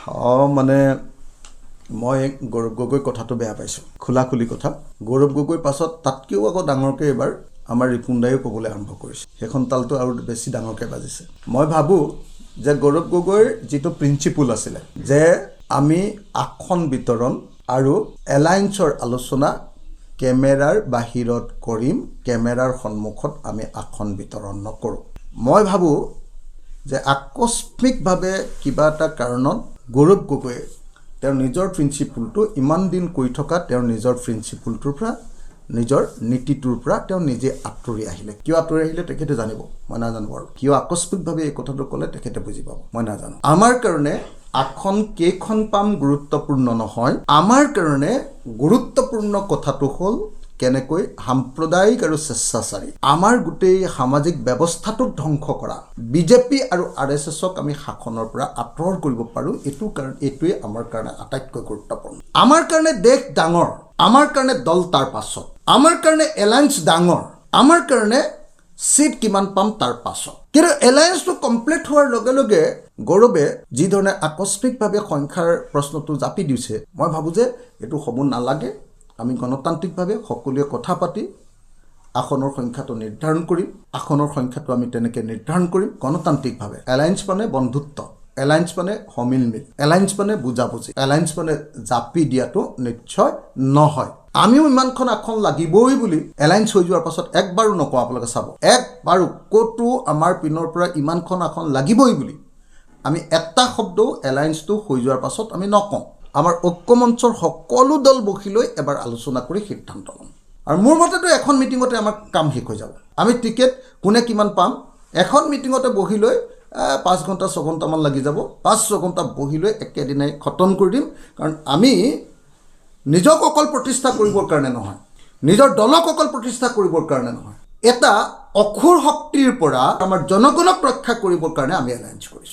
মানে মই গৌৰৱ গগৈ কথাটো বেয়া পাইছোঁ, খোলাখুলি কথা। গৌৰৱ গগৈ পাছত তাতকৈও আকৌ ডাঙৰকৈ এবাৰ আমাৰ ৰিপুণদায়ো ক'বলৈ আৰম্ভ কৰিছে। সেইখন তালটো আৰু বেছি ডাঙৰকৈ বাজিছে। মই ভাবোঁ যে গৌৰৱ গগৈৰ যিটো প্ৰিন্সিপল আছিলে যে আমি আসন বিতৰণ আৰু এলায়েন্সৰ আলোচনা কেমেৰাৰ বাহিৰত কৰিম, কেমেৰাৰ সন্মুখত আমি আসন বিতৰণ নকৰোঁ। মই ভাবোঁ যে আকস্মিকভাৱে কিবা এটা কাৰণত গৌৰৱ গগৈয়ে তেওঁৰ নিজৰ প্ৰিন্সিপলটো ইমান দিন কৈ থকা তেওঁৰ নিজৰ প্ৰিন্সিপলটোৰ পৰা, নিজৰ নীতিটোৰ পৰা তেওঁ নিজে আঁতৰি আহিলে। কিয় আঁতৰি আহিলে তেখেতে জানিব, মই নাজানো বাৰু। কিয় আকস্মিকভাৱে এই কথাটো ক'লে তেখেতে বুজি পাব, মই নাজানো। আমাৰ কাৰণে আসন কেইখন পাম গুৰুত্বপূৰ্ণ নহয়। আমাৰ কাৰণে গুৰুত্বপূৰ্ণ কথাটো হ'ল কেনেকৈ সাম্প্ৰদায়িক আৰু স্বেচ্ছাচাৰী আমাৰ গোটেই সামাজিক ব্যৱস্থাটোক ধ্বংস কৰা বিজেপি আৰু RSSক আমি শাসনৰ পৰা আঁতৰ কৰিব পাৰোঁ। এইটোৱে আমাৰ কাৰণে আটাইতকৈ গুৰুত্বপূৰ্ণ। আমাৰ কাৰণে দেশ ডাঙৰ, আমাৰ কাৰণে দল তাৰ পাছত, আমাৰ কাৰণে এলায়েন্স ডাঙৰ, আমাৰ কাৰণে চিট কিমান পাম তাৰ পাছত। কিন্তু এলায়েন্সটো কমপ্লিট হোৱাৰ লগে লগে গৌৰৱে যিধৰণে আকস্মিকভাৱে সংখ্যাৰ প্ৰশ্নটো জাপি দিছে, মই ভাবোঁ যে এইটো হ'ব নালাগে। আমি গণতান্ত্ৰিকভাৱে সকলোৱে কথা পাতি আসনৰ সংখ্যাটো নিৰ্ধাৰণ কৰিম। আসনৰ সংখ্যাটো আমি তেনেকৈ নিৰ্ধাৰণ কৰিম গণতান্ত্ৰিকভাৱে। এলায়েন্স মানে বন্ধুত্ব, এলায়েন্স মানে সমিলমিল, এলায়েন্স মানে বুজাবুজি, এলায়েন্স মানে জাপি দিয়াটো নিশ্চয় নহয়। আমিও ইমানখন আসন লাগিবই বুলি এলায়েন্স হৈ যোৱাৰ পাছত একবাৰো নকওঁ। আপোনালোকে চাব, একবাৰো ক'তো আমাৰ পিনৰ পৰা ইমানখন আসন লাগিবই বুলি আমি এটা শব্দও এলায়েন্সটো হৈ যোৱাৰ পাছত আমি নকওঁ। আমাৰ ঐক্যমঞ্চৰ সকলো দল বহি লৈ এবাৰ আলোচনা কৰি সিদ্ধান্ত ল'ম। আৰু মোৰ মতেতো এখন মিটিঙতে আমাৰ কাম শেষ হৈ যাব। আমি টিকেট কোনে কিমান পাম এখন মিটিঙতে বহি লৈ 5 ঘণ্টা 6 ঘণ্টামান লাগি যাব। 5-6 ঘণ্টা বহি লৈ একেদিনাই খতম কৰি দিম। কাৰণ আমি নিজক অকল প্ৰতিষ্ঠা কৰিবৰ কাৰণে নহয়, নিজৰ দলক অকল প্ৰতিষ্ঠা কৰিবৰ কাৰণে নহয়, এটা অসুৰ শক্তিৰ পৰা আমাৰ জনগণক ৰক্ষা কৰিবৰ কাৰণে আমি এলায়েন্স কৰিছোঁ।